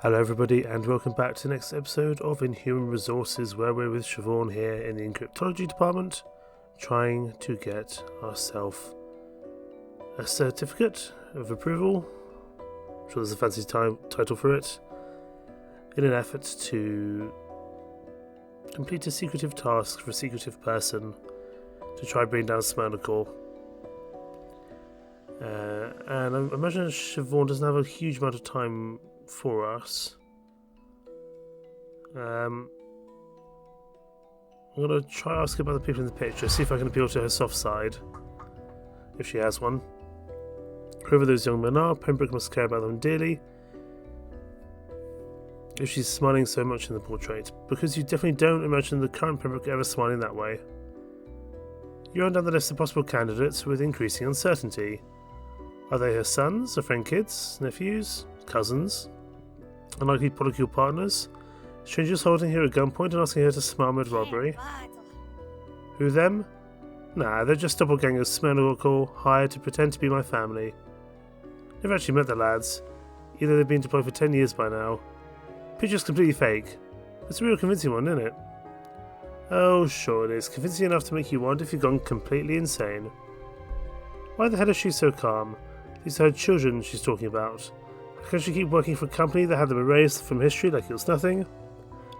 Hello everybody and welcome back to the next episode of Inhuman Resources, where we're with Siobhan here in the Cryptology department trying to get ourselves a certificate of approval. I'm sure there's a fancy title for it, in an effort to complete a secretive task for a secretive person to try and bring down Smirnocore. And I imagine Siobhan doesn't have a huge amount of time for us. I'm going to try asking about the people in the picture, see if I can appeal to her soft side, if she has one. Whoever those young men are, Pembroke must care about them dearly, if she's smiling so much in the portrait, because you definitely don't imagine the current Pembroke ever smiling that way. You run down the list of possible candidates with increasing uncertainty. Are they her sons, her friend kids, nephews, cousins? Unlikely polycule partners? Strangers holding her at gunpoint and asking her to smile mid-robbery? Who them? Nah, they're just doppelgangers Smirnocore hired to pretend to be my family. Never actually met the lads. Either they've been deployed for 10 years by now. Picture's completely fake. It's a real convincing one, isn't it? Oh, sure it is. Convincing enough to make you wonder if you've gone completely insane. Why the hell is she so calm? These are her children she's talking about. How can she keep working for a company that had them erased from history like it was nothing?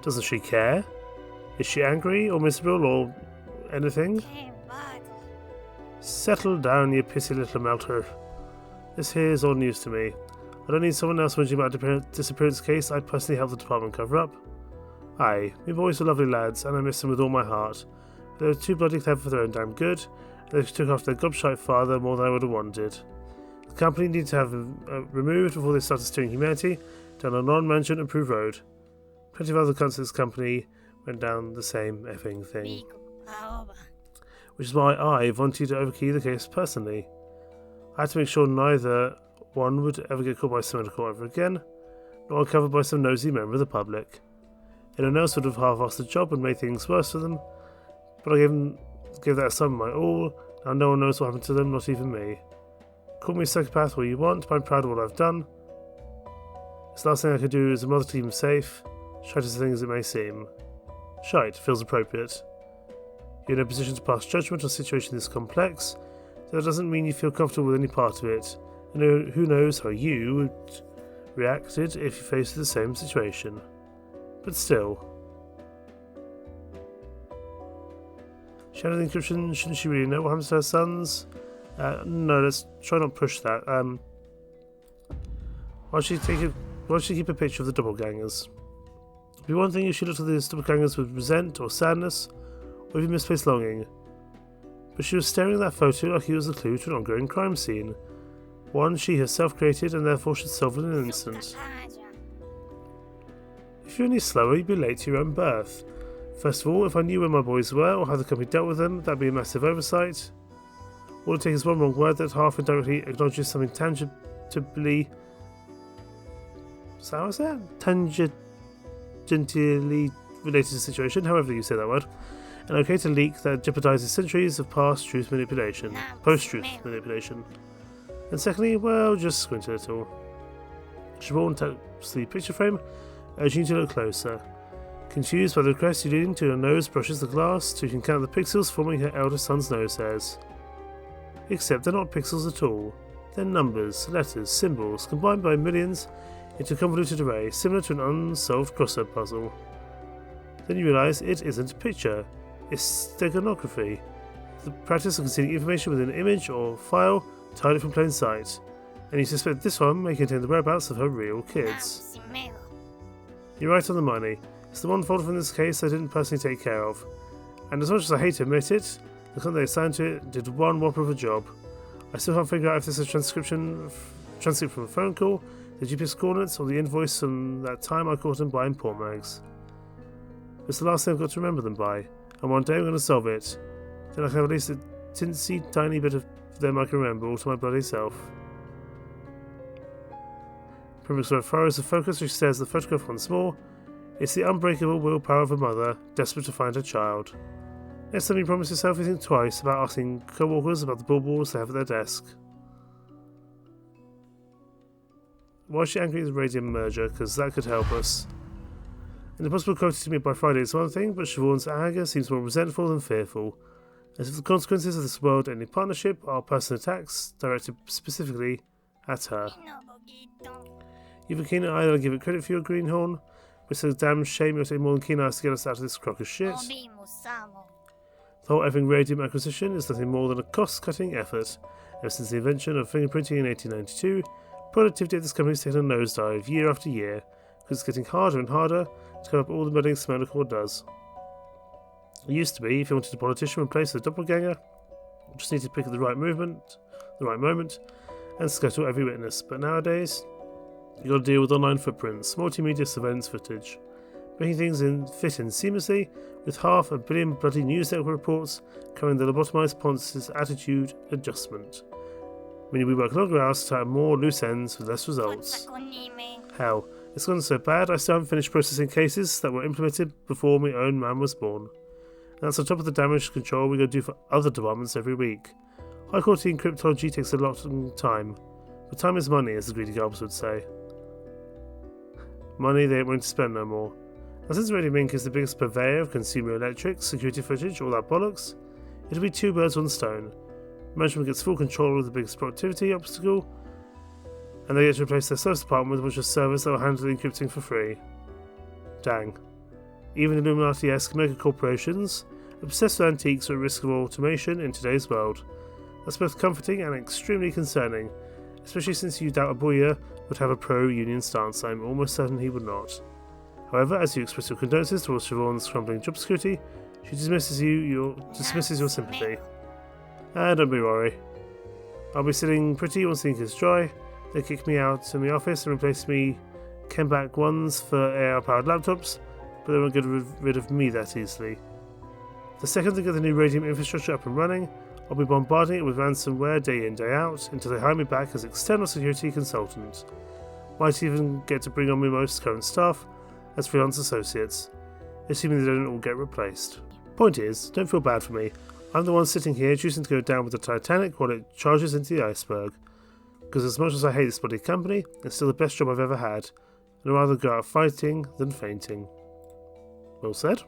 Doesn't she care? Is she angry or miserable or anything? Settle down, you pissy little melter. This here is all news to me. I don't need someone else wondering about a disappearance case I personally helped the department cover up. Aye, my boys were lovely lads, and I miss them with all my heart. But they were too bloody clever for their own damn good, and they took after their gobshite father more than I would have wanted. The company needed to have them removed before they started steering humanity down a non-management approved road. Plenty of other cunts in this company went down the same effing thing. Which is why I wanted to overkey the case personally. I had to make sure neither one would ever get caught by Smirnocore ever again, nor uncovered by some nosy member of the public. Anyone else would have half-assed the job and made things worse for them, but I gave that some of my all. Now no one knows what happened to them, not even me. Call me a psychopath all you want, but I'm proud of what I've done. It's the last thing I could do as a mother to keep them safe, shite as a thing as it may seem. Shite feels appropriate. You're in a position to pass judgment on a situation this complex, so that doesn't mean you feel comfortable with any part of it, and who knows how you would reacted if you faced the same situation. But still. Shadow the encryption, shouldn't she really know what happens to her sons? No, let's try not push that. Why should she keep a picture of the doppelgangers? It'd be one thing if she looked at these doppelgangers with resent or sadness, or even misplaced longing. But she was staring at that photo like it was a clue to an ongoing crime scene. One she herself created and therefore should solve in an instant. If you're any slower, you'd be late to your own birth. First of all, if I knew where my boys were or how the company dealt with them, that'd be a massive oversight. All it takes is one wrong word that half indirectly acknowledges something tangibly... So how is that? Tangentially related to the situation, however you say that word. And okay to leak that jeopardizes centuries of post-truth manipulation. And secondly, well, just squint a little. Siobhan taps the picture frame, urging you to look closer. Confused by the request, you lean to her nose, brushes the glass, so you can count the pixels forming her eldest son's nose hairs. Except they're not pixels at all. They're numbers, letters, symbols, combined by millions into a convoluted array, similar to an unsolved crossword puzzle. Then you realise it isn't a picture, it's steganography, the practice of concealing information within an image or file entirely from plain sight, and you suspect this one may contain the whereabouts of her real kids. You're right on the money. It's the one fault from this case I didn't personally take care of, and as much as I hate to admit it, the company they assigned to it did one whopper of a job. I still can't figure out if this is a transcript from a phone call, the GPS coordinates, or the invoice from that time I caught them buying porn mags. It's the last thing I've got to remember them by, and one day I'm going to solve it. Then I can have at least a tinsy tiny bit of them I can remember all to my bloody self. Pembroke's right furrows the focus, which stares at the photograph once more. It's the unbreakable willpower of a mother, desperate to find her child. Next time you promise yourself you think twice about asking co-workers about the baubles they have at their desk. Why is she angry at the Radium merger? Because that could help us. And the possible quota to meet by Friday is one thing, but Siobhan's anger seems more resentful than fearful. As if the consequences of this world ending partnership are personal attacks directed specifically at her. You've a keen eye, I'll give it credit for your greenhorn, but it's a damn shame you'll take more than keen eyes to get us out of this crock of shit. The whole effing Radium acquisition is nothing more than a cost-cutting effort. Ever since the invention of fingerprinting in 1892, productivity at this company has taken a nosedive year after year, because it's getting harder and harder to cover up all the mudding Smellicore does. It used to be, if you wanted a politician replaced with a doppelganger, you just need to pick at the right moment, and scuttle every witness. But nowadays, you got to deal with online footprints, multimedia surveillance footage, making things fit in seamlessly, with 500 million bloody news network reports covering the lobotomized Ponce's attitude adjustment. Meaning we work longer hours to tie up more loose ends with less results. Hell, it's gone so bad I still haven't finished processing cases that were implemented before my own man was born. And that's on top of the damage control we gotta do for other departments every week. High quality in cryptology takes a lot of time, but time is money, as the greedy gulps would say. Money they ain't willing to spend no more. Now since Radium Inc. is the biggest purveyor of consumer electrics, security footage, all that bollocks, it'll be 2 birds, 1 stone. Management gets full control of the biggest productivity obstacle, and they get to replace their service department with a bunch of servers that will handle the encrypting for free. Dang. Even Illuminati-esque mega corporations obsessed with antiques are at risk of automation in today's world. That's both comforting and extremely concerning, especially since you doubt Abuya would have a pro-union stance. I'm almost certain he would not. However, as you express your condolences towards Siobhan's crumbling job security, she dismisses your sympathy. And don't be worried. I'll be sitting pretty once the ink is dry. They kick me out in the office and replace me Kenback ones for AI-powered laptops, but they won't get rid of me that easily. The second they get the new Radium infrastructure up and running, I'll be bombarding it with ransomware day in day out until they hire me back as external security consultant. Might even get to bring on my most current staff as freelance associates, assuming they don't all get replaced. Point is, don't feel bad for me. I'm the one sitting here choosing to go down with the Titanic while it charges into the iceberg. Because as much as I hate this bloody company, it's still the best job I've ever had, and I'd rather go out fighting than fainting. Well said.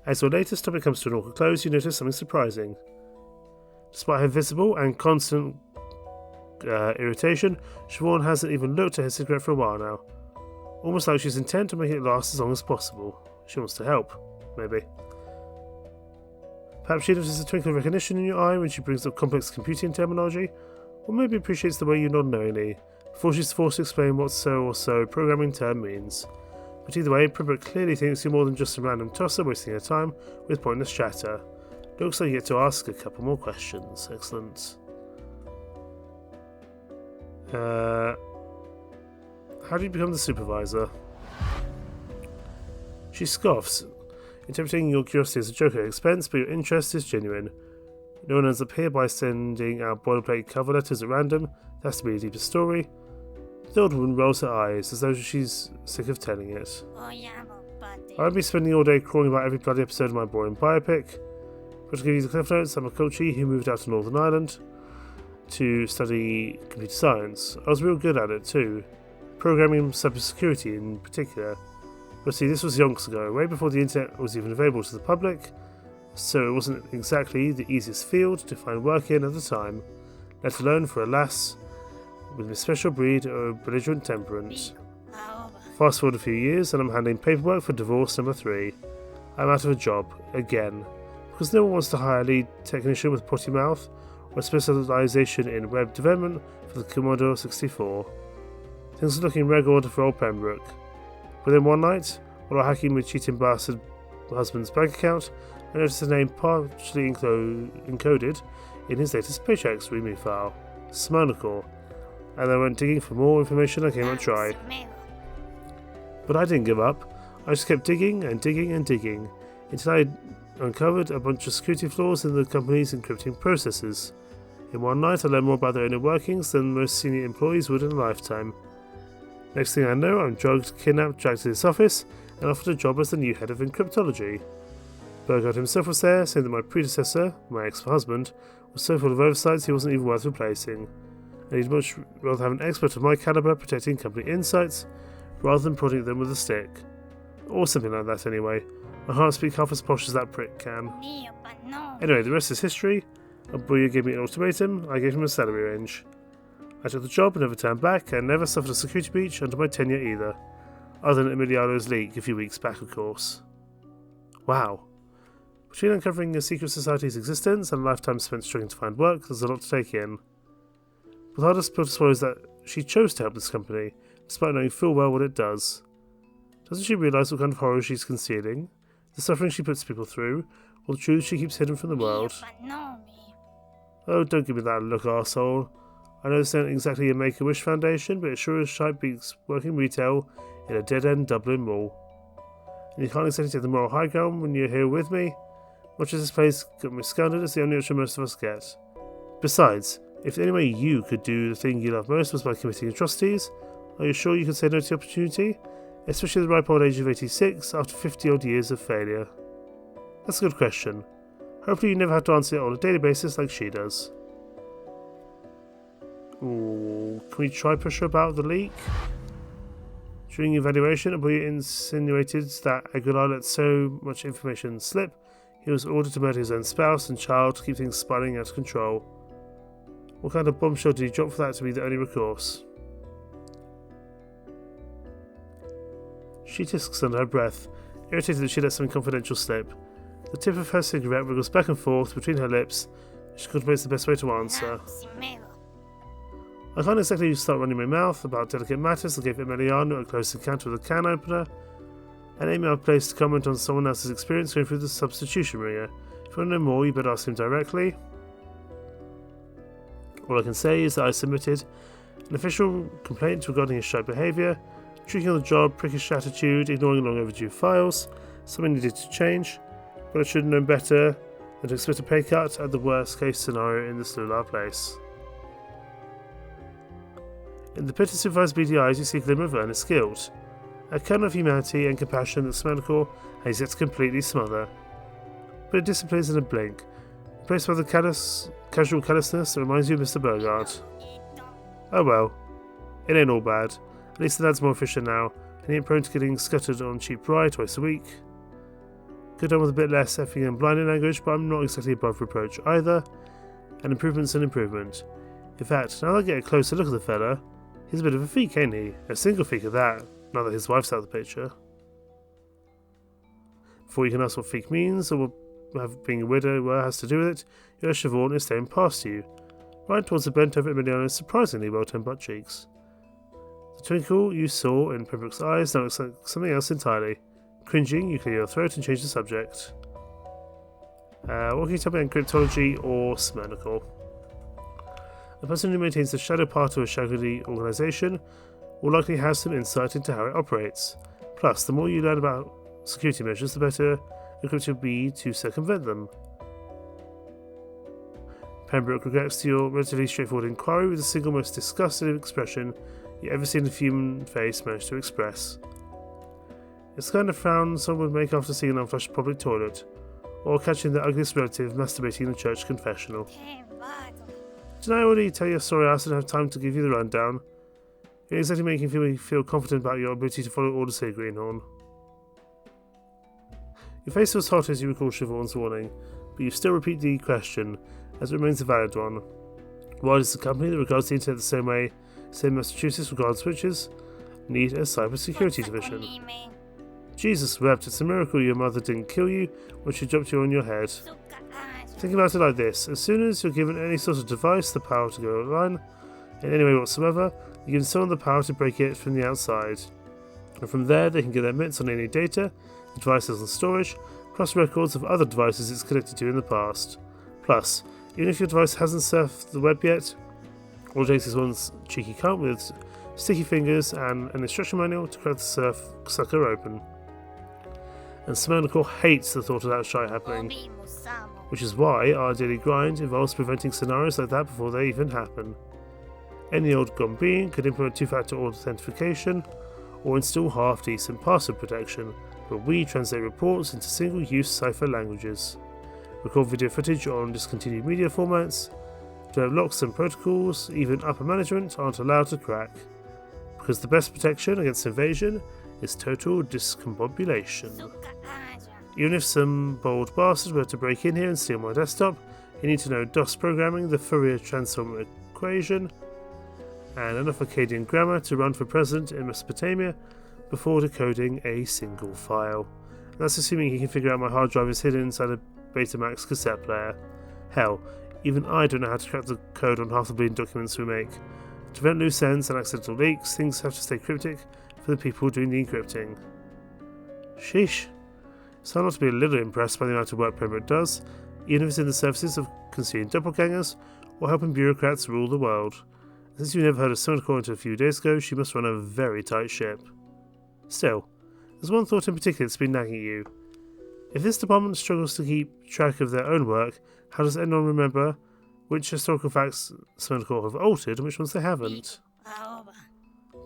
As your latest topic comes to an awkward close, you notice something surprising. Despite her visible and constant irritation, Siobhan hasn't even looked at her cigarette for a while now. Almost like she's intent on making it last as long as possible. She wants to help, maybe. Perhaps she notices a twinkle of recognition in your eye when she brings up complex computing terminology, or maybe appreciates the way you nod knowingly, before she's forced to explain what so or so programming term means. But either way, Pribbert clearly thinks you're more than just a random tosser wasting her time with pointless chatter. Looks like you get to ask a couple more questions. Excellent. How do you become the supervisor? She scoffs, interpreting your curiosity as a joke at expense, but your interest is genuine. No one ends up here by sending out boilerplate cover letters at random. That has to be a deeper story. The old woman rolls her eyes, as though she's sick of telling it. I won't be spending all day crawling about every bloody episode of my boring biopic. But to give you the cliff notes, I'm a Kochi who moved out to Northern Ireland to study computer science. I was real good at it too, programming cybersecurity in particular. But see, this was yonks ago, way before the internet was even available to the public, so it wasn't exactly the easiest field to find work in at the time, let alone for a lass with a special breed of belligerent temperament. Fast forward a few years and I'm handling paperwork for divorce number 3. I'm out of a job, again, because no one wants to hire a lead technician with potty mouth or specialisation in web development for the Commodore 64. Things are looking reg order for old Pembroke. But then one night, while hacking my cheating bastard husband's bank account, I noticed a name partially encoded in his latest paychecks readme file, Smirnocore, and I went digging for more information I came out dry. But I didn't give up. I just kept digging and digging and digging until I uncovered a bunch of security flaws in the company's encrypting processes. In one night I learned more about their inner workings than most senior employees would in a lifetime. Next thing I know, I'm drugged, kidnapped, dragged to this office, and offered a job as the new head of Cryptology. Burgard himself was there, saying that my predecessor, my ex-husband, was so full of oversights he wasn't even worth replacing. and he'd much rather have an expert of my caliber protecting company insights rather than prodding them with a stick. Or something like that anyway. My heart speaks half as posh as that prick can. Anyway, the rest is history. Abuya gave me an ultimatum, I gave him a salary range. I took the job and never turned back, and never suffered a security breach under my tenure either. Other than Emiliano's leak a few weeks back, of course. Wow. Between uncovering a secret society's existence and a lifetime spent struggling to find work, there's a lot to take in. But the hardest pill to swallow is that she chose to help this company, despite knowing full well what it does. Doesn't she realise what kind of horror she's concealing? The suffering she puts people through, or the truth she keeps hidden from the world? Oh, don't give me that look, arsehole. I know this isn't exactly a Make-A-Wish foundation, but it sure as shite beats working retail in a dead-end Dublin mall. And you can't exactly take the moral high ground when you're here with me. Much as this place got me scandaled, it's the only option most of us get. Besides, if the only way you could do the thing you love most was by committing atrocities, are you sure you could say no to the opportunity? Especially at the ripe old age of 86, after 50-odd years of failure? That's a good question. Hopefully you never have to answer it on a daily basis like she does. Ooh, can we try push her about the leak? During evaluation, Abuya insinuated that Aguilar let so much information slip, he was ordered to murder his own spouse and child to keep things spiraling out of control. What kind of bombshell did he drop for that to be the only recourse? She tisks under her breath, irritated that she let something confidential slip. The tip of her cigarette wriggles back and forth between her lips, and she contemplates the best way to answer. I can't exactly start running my mouth about delicate matters that gave Emiliano a close encounter with a can opener, and aim our place to comment on someone else's experience going through the substitution ringer. If you want to know more, you better ask him directly. All I can say is that I submitted an official complaint regarding his shy behaviour, tricking on the job, prickish attitude, ignoring long overdue files, something needed to change, but I should have known better than to expect a pay cut at the worst case scenario in this Lula place. In the pit of supervised beady eyes you see a glimmer of earnest guilt, a kernel of humanity and compassion that Smirnoff has yet to completely smother. But it disappears in a blink, replaced by the casual callousness that reminds you of Mr. Burgard. Oh well, it ain't all bad. At least the lad's more efficient now, and he ain't prone to getting scuttered on cheap rye twice a week. Could done with a bit less effing and blinding language, but I'm not exactly above reproach either. An improvement's an improvement. In fact, now that I get a closer look at the fella, he's a bit of a freak, ain't he? A single freak at that, now that his wife's out of the picture. Before you can ask what freak means, or what being a widower has to do with it, your Siobhan is staring past you, right towards the bent over Emiliano's surprisingly well-turned butt cheeks. The twinkle you saw in Pembroke's eyes now looks like something else entirely. Cringing, you clear your throat and change the subject. What can you tell me on Cryptology or Smirnoff? A person who maintains the shadow part of a shaggy organisation will likely have some insight into how it operates. Plus, the more you learn about security measures, the better equipped you'll be to circumvent them. Pembroke regrets your relatively straightforward inquiry with the single most disgusting expression you ever seen a human face manage to express. It's the kind of frown someone would make after seeing an unflushed public toilet, or catching their ugliest relative masturbating in the church confessional. Did I already tell you a story? I didn't have time to give you the rundown. You're exactly making me feel confident about your ability to follow orders here, Greenhorn. Your face was hot as you recall Siobhan's warning, but you still repeat the question, as it remains a valid one. Why does the company that regards the internet the same way, say Massachusetts regards switches, need a cybersecurity division? Jesus wept, it's a miracle your mother didn't kill you when she dropped you on your head. Think about it like this, as soon as you're given any sort of device the power to go online, in any way whatsoever, you give someone the power to break it from the outside. And from there they can get their mitts on any data, the device has on storage, plus records of other devices it's connected to in the past. Plus, even if your device hasn't surfed the web yet, all it takes is one cheeky cunt with sticky fingers and an instruction manual to crack the sucker open. And Smirnoff hates the thought of that shite happening, which is why our daily grind involves preventing scenarios like that before they even happen. Any old gone being could implement two-factor authentication or install half-decent password protection, but we translate reports into single-use cipher languages, record video footage on discontinued media formats, develop locks and protocols even upper management aren't allowed to crack. Because the best protection against invasion is total discombobulation. Even if some bold bastard were to break in here and steal my desktop, you need to know DOS programming, the Fourier transform equation, and enough Akkadian grammar to run for president in Mesopotamia before decoding a single file. And that's assuming he can figure out my hard drive is hidden inside a Betamax cassette player. Hell, even I don't know how to crack the code on half the bleeding documents we make. To prevent loose ends and accidental leaks, things have to stay cryptic for the people doing the encrypting. Sheesh. So I'm not to be a little impressed by the amount of work Pembroke does, even if it's in the services of concealing doppelgangers or helping bureaucrats rule the world. Since you never heard of someone until a few days ago, she must run a very tight ship. Still, there's one thought in particular that's been nagging at you. If this department struggles to keep track of their own work, how does anyone remember which historical facts Smernical have altered and which ones they haven't?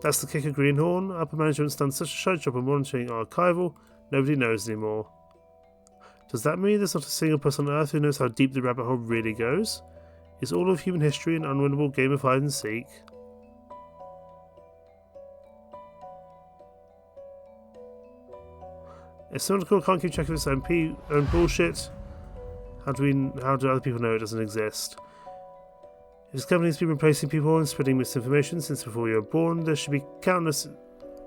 That's the kicker, Greenhorn. Upper management's done such a shite job of monitoring archival, nobody knows anymore. Does that mean there's not a single person on Earth who knows how deep the rabbit hole really goes? Is all of human history an unwinnable game of hide and seek? If Smernical can't keep track of its own bullshit, how do other people know it doesn't exist? If this company's been replacing people and spreading misinformation since before you were born, there should be countless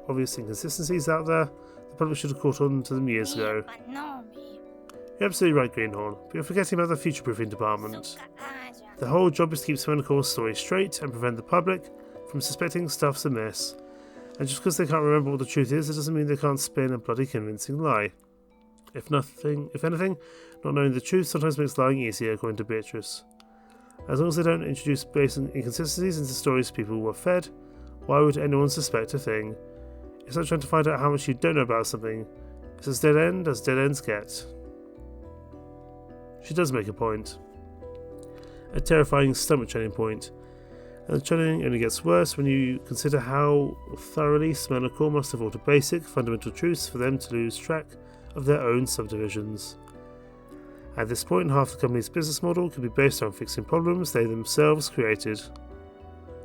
obvious inconsistencies out there. The public should have caught on to them years ago. You're absolutely right, Greenhorn, but you're forgetting about the future-proofing department. The whole job is to keep Smernical's story straight and prevent the public from suspecting stuff's amiss. And just because they can't remember what the truth is, it doesn't mean they can't spin a bloody convincing lie. If anything, not knowing the truth sometimes makes lying easier, according to Beatrice. As long as they don't introduce basic inconsistencies into stories people were fed, why would anyone suspect a thing? It's like trying to find out how much you don't know about something. It's as dead end as dead ends get. She does make a point. A terrifying stomach-churning point. And the churning only gets worse when you consider how thoroughly Smernical must have altered basic, fundamental truths for them to lose track of their own subdivisions. At this point, half the company's business model could be based on fixing problems they themselves created.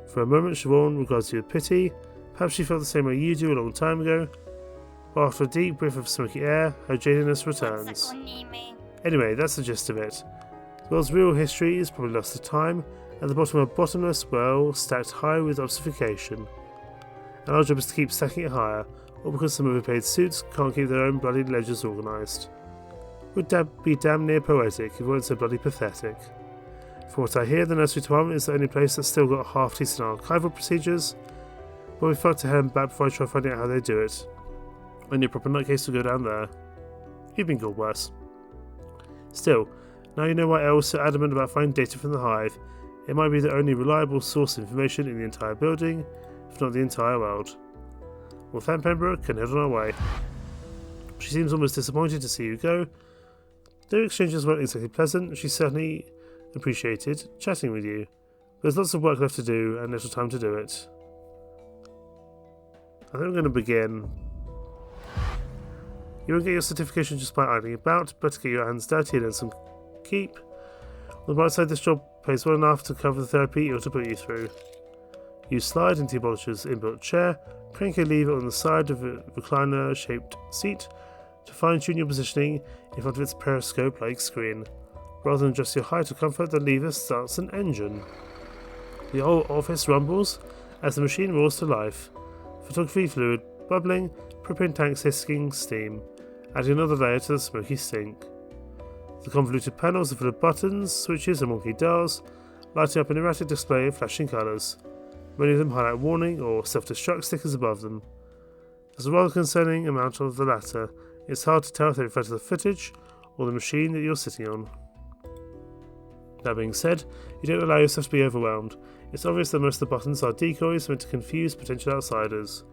For a moment, Siobhan regards you with pity. Perhaps she felt the same way you do a long time ago. But after a deep whiff of smoky air, her jadedness returns. Anyway, that's the gist of it. The world's real history is probably lost to time, at the bottom of a bottomless well stacked high with obfuscation. And our job is to keep stacking it higher, all because some overpaid suits can't keep their own bloody ledgers organised. Would be damn near poetic if it weren't so bloody pathetic. From what I hear, the nursery department is the only place that's still got half-decent archival procedures, but we've got to hand back before I try finding out how they do it. Only a proper nutcase to go down there. You've been called worse. Still, now you know why Elle was so adamant about finding data from the hive. It might be the only reliable source of information in the entire building, if not the entire world. We'll thank Pembroke and head on our way. She seems almost disappointed to see you go. Their exchanges weren't exactly pleasant, she certainly appreciated chatting with you. There's lots of work left to do and little time to do it. I think I'm going to begin. You won't get your certification just by idling about, but to get your hands dirty and earn some keep. On the bright side, this job pays well enough to cover the therapy it ought to put you through. You slide into your abolisher's inbuilt chair, crank a lever on the side of a recliner-shaped seat to fine-tune your positioning in front of its periscope-like screen. Rather than adjust your height or comfort, the lever starts an engine. The whole office rumbles as the machine roars to life. Photography fluid bubbling, propane tanks hissing steam, adding another layer to the smoky stink. The convoluted panels are full of buttons, switches and wonky dials, lighting up an erratic display of flashing colours. Many of them highlight warning or self-destruct stickers above them. There's a rather concerning amount of the latter. It's hard to tell if they refer to the footage or the machine that you're sitting on. That being said, you don't allow yourself to be overwhelmed. It's obvious that most of the buttons are decoys meant to confuse potential outsiders.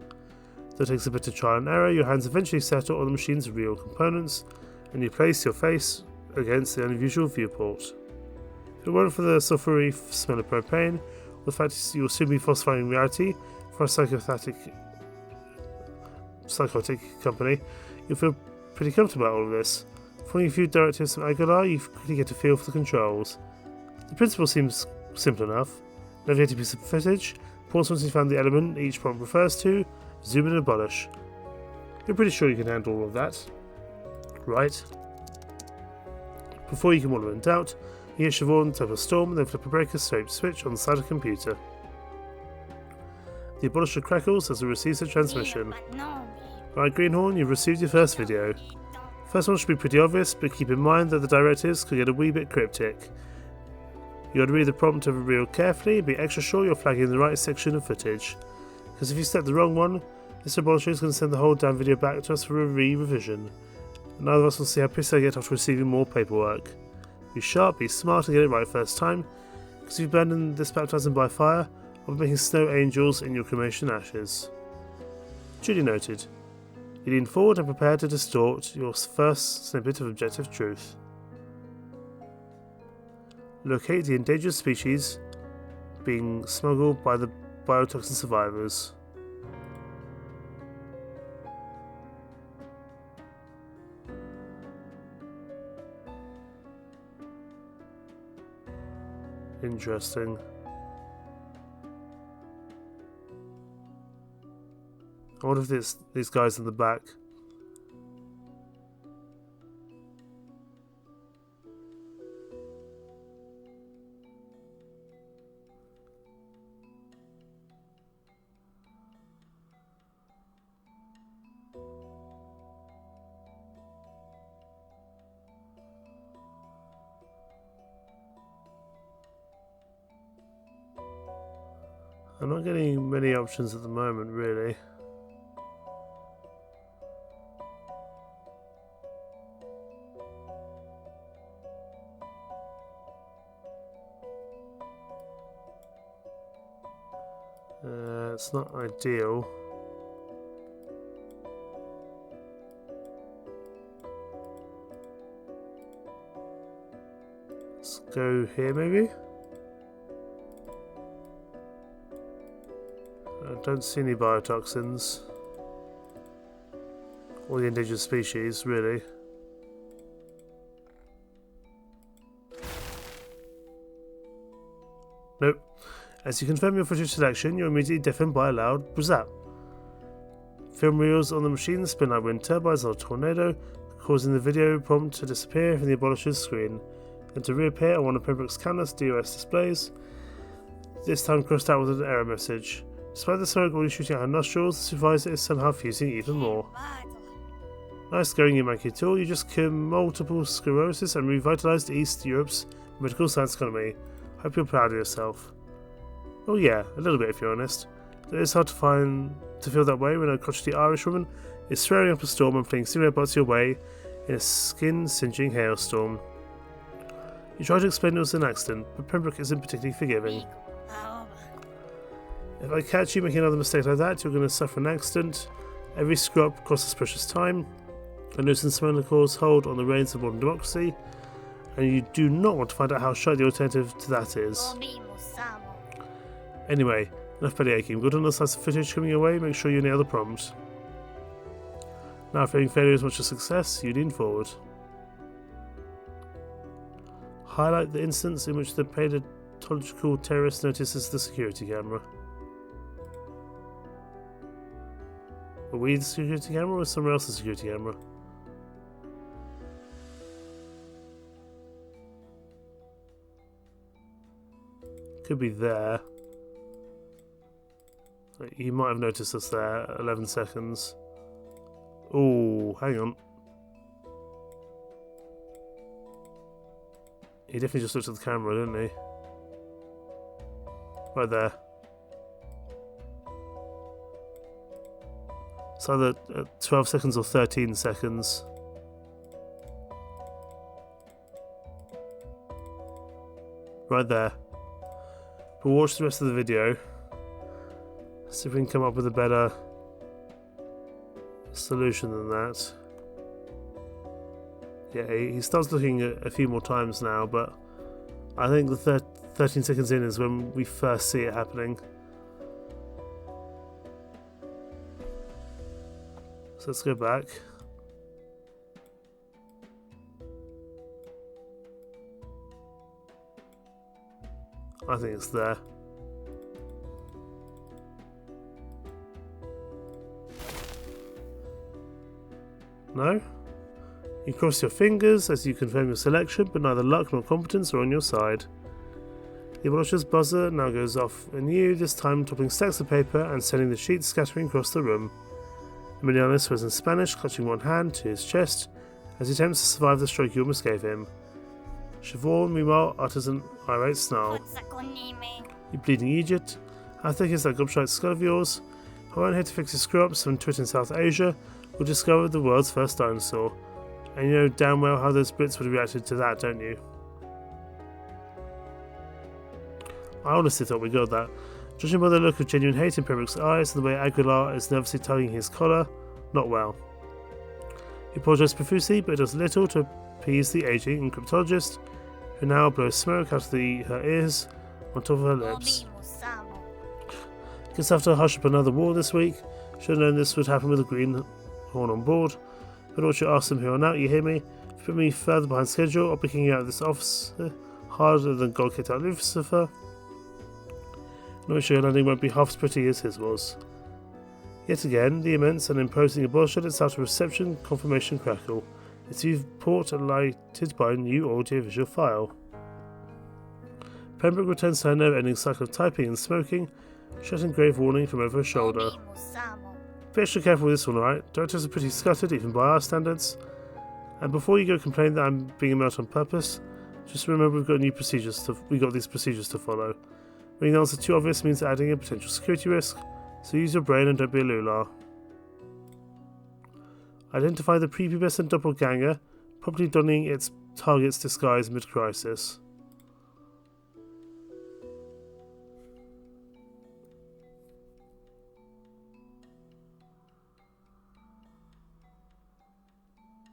Though it takes a bit of trial and error, your hands eventually settle on the machine's real components, and you place your face against the unusual viewport. If it weren't for the sulphury smell of propane, or the fact you'll soon be falsifying reality for a psychotic company, you'll feel pretty comfortable about all of this. Following a few directives from Aguilar, you quickly get a feel for the controls. The principle seems Simple enough. Navigate a piece of footage, pause once you found the element each prompt refers to, zoom in and abolish. You're pretty sure you can handle all of that, right? Before you can wander in doubt, you hear Siobhan type a storm and then flip a breaker switch on the side of the computer. The abolisher crackles as it receives a transmission. Right, Greenhorn, you've received your first video. First one should be pretty obvious, but keep in mind that the directives could get a wee bit cryptic. You ought to read the prompt over real carefully and be extra sure you're flagging the right section of footage. Because if you select the wrong one, this abolisher is going to send the whole damn video back to us for a re-revision. Neither of us will see how pissed I get after receiving more paperwork. Be sharp, be smart and get it right first time, because if you abandon this baptism by fire, I'll be making snow angels in your cremation ashes. Duly noted. You lean forward and prepare to distort your first snippet of objective truth. Locate the endangered species being smuggled by the biotoxin survivors. Interesting. I wonder if these guys in the back. I'm not getting many options at the moment, really. It's not ideal. Let's go here, maybe? I don't see any biotoxins. Or the endangered species, really. Nope. As you confirm your footage selection, you're immediately deafened by a loud bzzap. Film reels on the machine spin like wind turbines on a tornado, causing the video prompt to disappear from the abolisher's screen, and to reappear on one of Pembroke's countless DOS displays, this time crossed out with an error message. Despite the smoke already shooting out her nostrils, the supervisor is somehow fusing even more. Nice going, you monkey tool. You just cured multiple sclerosis and revitalized East Europe's medical science economy. Hope you're proud of yourself. Oh yeah, a little bit if you're honest. It is hard to feel that way when a crotchety Irish woman is swearing up a storm and flinging cigarette butts your way in a skin-singeing hailstorm. You try to explain it was an accident, but Pembroke isn't particularly forgiving. If I catch you making another mistake like that, you're going to suffer an accident. Every screw-up costs us precious time. A nuisance claws hold on the reins of modern democracy, and you do not want to find out how shite the alternative to that is. Anyway, enough belly aching. Good on the slice of footage coming your way, make sure you nail the prompt. Now, fearing failure as much as success, you lean forward. Highlight the instance in which the pathological terrorist notices the security camera. Are we the security camera or someone else's security camera? Could be there. He might have noticed us there. 11 seconds. Oh, hang on. He definitely just looked at the camera, didn't he? Right there. It's either 12 seconds or 13 seconds. Right there. But watch the rest of the video. See if we can come up with a better solution than that. Yeah, he starts looking at a few more times now, but I think the 13 seconds in is when we first see it happening. So let's go back. I think it's there. No? You cross your fingers as you confirm your selection, but neither luck nor competence are on your side. The abolisher's buzzer now goes off anew, this time toppling stacks of paper and sending the sheets scattering across the room. Emiliano swears in Spanish, clutching one hand to his chest as he attempts to survive the stroke you almost gave him. Siobhan, meanwhile, utters an irate snarl. You bleeding idiot. How thick is that gobshite skull of yours? I won't here to fix your screw-ups from Twit in South Asia. We'll discover the world's first dinosaur. And you know damn well how those Brits would have reacted to that, don't you? I honestly thought we got that. Judging by the look of genuine hate in Pembroke's eyes and the way Aguilar is nervously tugging his collar, not well. He apologises profusely, but does little to appease the aging cryptologist, who now blows smoke out of her ears on top of her lips. Guess after I hush up another war this week, should have known this would happen with a greenhorn on board. But ought to ask them here on out, you hear me? If you put me further behind schedule, I'll be kicking out of this office harder than God kicked out Lucifer. Not sure your landing won't be half as pretty as his was. Yet again, the immense and imposing abolition lets out a reception confirmation crackle, its viewport lighted by a new audiovisual file. Pembroke returns to her never-ending cycle of typing and smoking, shouting grave warning from over her shoulder. Be extra careful with this one, alright? Directors are pretty scattered, even by our standards. And before you go complain that I'm being a melt on purpose, just remember we've got these procedures to follow. Reading the answer too obvious means adding a potential security risk, so use your brain and don't be a lula. Identify the prepubescent doppelganger, properly donning its target's disguise mid-crisis.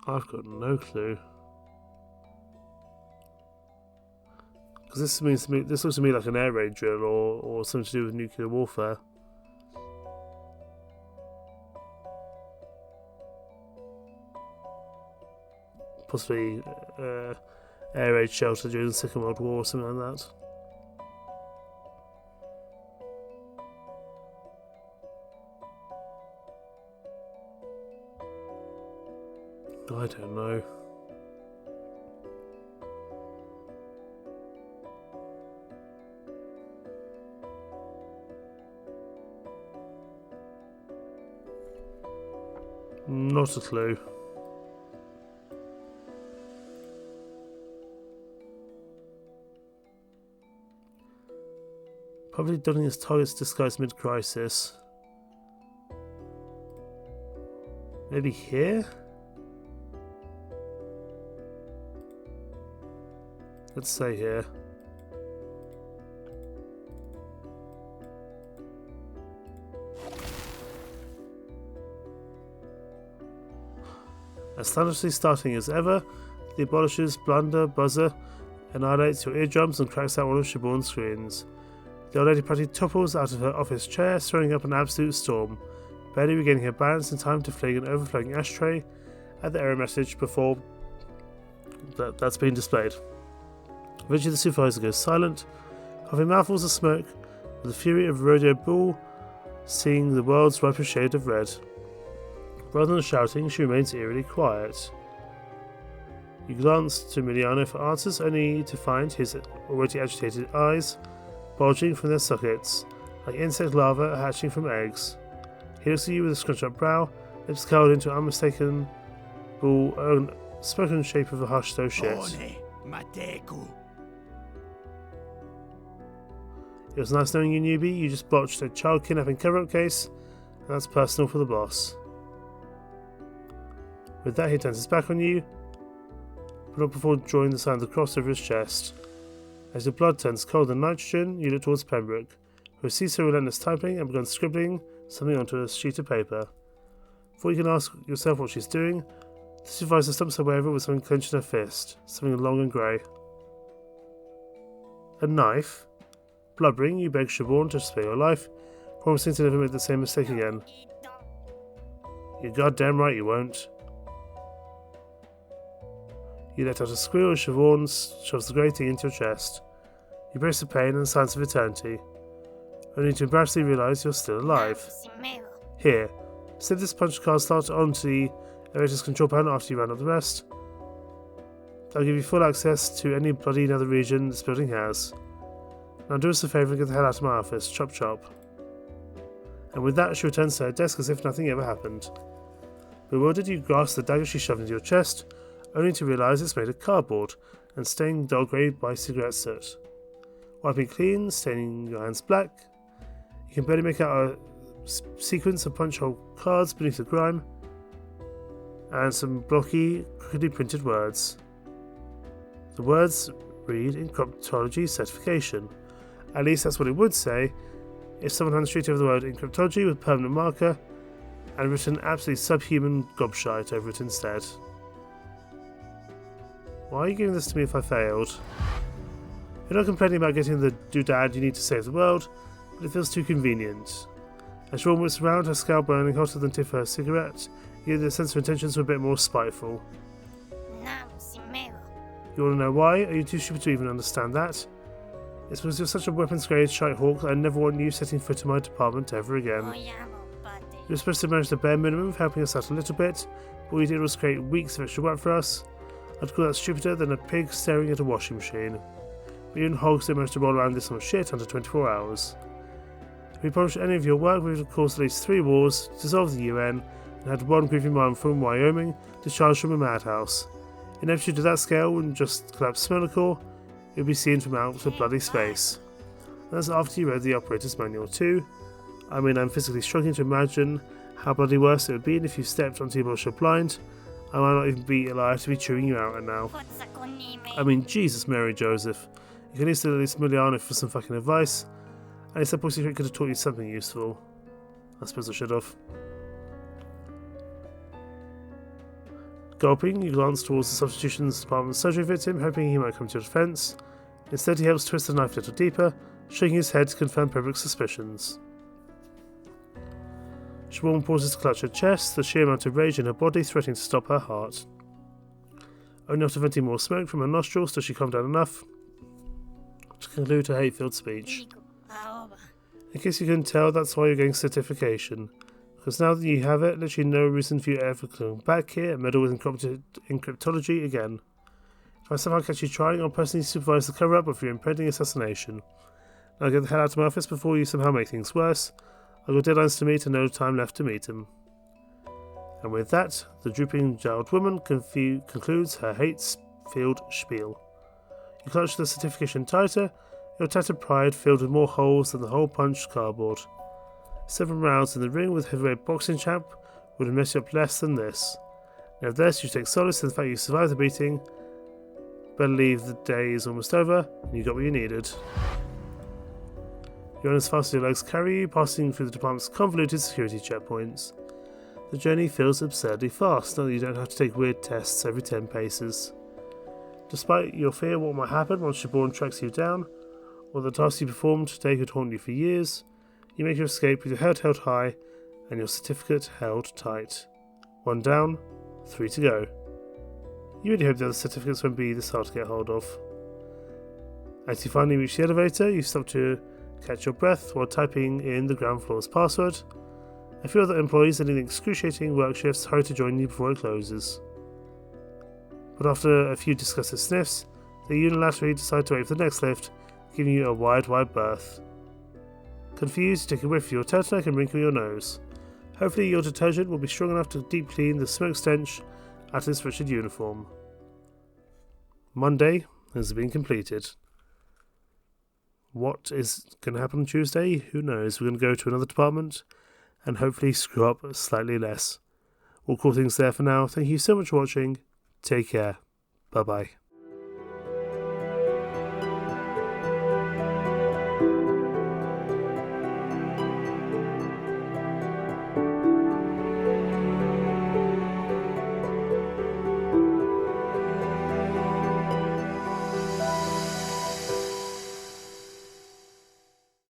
I've got no clue. Because this looks to me like an air raid drill or something to do with nuclear warfare. Possibly air raid shelter during the Second World War or something like that. I don't know. Not a clue. Probably donning his target's disguise mid-crisis. Maybe here? Let's say here. As thunderously starting as ever, the abolisher's blunder buzzer annihilates your eardrums and cracks out one of Siobhan's screens. The old lady practically topples out of her office chair, throwing up an absolute storm, barely regaining her balance in time to fling an overflowing ashtray at the error message before that's been displayed. Eventually the supervisor goes silent, huffing mouthfuls of smoke, with the fury of a rodeo bull seeing the world's ripest shade of red. Rather than shouting, she remains eerily quiet. You glance to Emiliano for answers, only to find his already agitated eyes bulging from their sockets, like insect larvae hatching from eggs. He looks at you with a scrunched up brow, lips curled into an unmistakable spoken shape of a hushed oh shit. It was nice knowing you, newbie. You just botched a child kidnapping cover-up case, and that's personal for the boss. With that, he turns his back on you, but not before drawing the sign of the cross over his chest. As your blood turns cold and nitrogen, you look towards Pembroke, who has ceased her relentless typing and begun scribbling something onto a sheet of paper. Before you can ask yourself what she's doing, the supervisor stumps her way over with something clenched in her fist, something long and grey. A knife? Blubbering, you beg Siobhan to spare your life, promising to never make the same mistake again. You're goddamn right you won't. You let out a squeal as Siobhan shoves the grey thing into your chest. You brace the pain and the silence of eternity, only to embarrassingly realise you're still alive. Here, slip this punch card slot onto the elevator's control panel after you round up the rest. That'll give you full access to any bloody nether region this building has. Now do us a favour and get the hell out of my office. Chop chop. And with that, she returns to her desk as if nothing ever happened. Bewildered, you grasp the dagger she shoved into your chest, only to realise it's made of cardboard and stained dull grey by cigarette soot. Wiping clean, staining your hands black, you can barely make out a sequence of punch hole cards beneath the grime, and some blocky, crookedly printed words. The words read in Cryptology certification. At least that's what it would say if someone had streaked over the word in Cryptology with permanent marker and written absolutely subhuman gobshite over it instead. Why are you giving this to me if I failed? You're not complaining about getting the doodad you need to save the world, but it feels too convenient. As Shawn whips around, her scalp burning hotter than tip for her cigarette, you get the sense of intentions were a bit more spiteful. You want to know why? Are you too stupid to even understand that? It's because you're such a weapons-grade shite hawk that I never want you setting foot in my department ever again. You're supposed to manage the bare minimum of helping us out a little bit, but all you did was create weeks of extra work for us. I'd call that stupider than a pig staring at a washing machine. But you and hogs don't manage to roll around this much shit under 24 hours. If we published any of your work, we would have caused at least 3 wars, dissolved the UN, and had one grieving mom from Wyoming discharged from a madhouse. If you to that scale wouldn't just collapse Smellicore, it would be seen from out of bloody space. And that's after you read the operator's manual too. I mean, I'm physically struggling to imagine how bloody worse it would be if you stepped onto your bullshit blind. I might not even be alive to be chewing you out right now. I mean, Jesus Mary Joseph. You can at least Miliano for some fucking advice. At least that boy secret could have taught you something useful. I suppose I should have. Gulping, you glance towards the substitutions department surgery victim, hoping he might come to your defence. Instead, he helps twist the knife a little deeper, shaking his head to confirm public suspicions. Siobhan pauses to clutch her chest, the sheer amount of rage in her body threatening to stop her heart. Only after venting more smoke from her nostrils does she calm down enough to conclude her hate-filled speech. In case you couldn't tell, that's why you're getting certification. Because now that you have it, literally no reason for you ever to come back here and meddle with in Cryptology again. If I somehow catch you trying, I'll personally supervise the cover-up of your impending assassination. Now get the hell out of my office before you somehow make things worse. I've got deadlines to meet and no time left to meet them. And with that, the drooping jowled woman concludes her hate-filled spiel. You clutch the certification tighter, your tattered pride filled with more holes than the hole punched cardboard. 7 rounds in the ring with heavyweight boxing champ would have messed you up less than this. Nevertheless, you take solace in the fact you survived the beating. Better leave, the day is almost over, and you got what you needed. You run as fast as your legs carry you, passing through the department's convoluted security checkpoints. The journey feels absurdly fast, now that you don't have to take weird tests every 10 paces. Despite your fear of what might happen once Siobhan tracks you down, or the tasks you performed today could haunt you for years, you make your escape with your head held high and your certificate held tight. 1 down, 3 to go. You really hope the other certificates won't be this hard to get hold of. As you finally reach the elevator, you stop to catch your breath while typing in the ground floor's password. A few other employees ending excruciating work shifts hurry to join you before it closes. But after a few disgusted sniffs, they unilaterally decide to wait for the next lift, giving you a wide berth. Confused, you take a whiff of your turtleneck and wrinkle your nose. Hopefully your detergent will be strong enough to deep clean the smoke stench out of this wretched uniform. Monday has been completed. What is going to happen on Tuesday? Who knows? We're going to go to another department and hopefully screw up slightly less. All cool things there for now. Thank you so much for watching. Take care. Bye bye.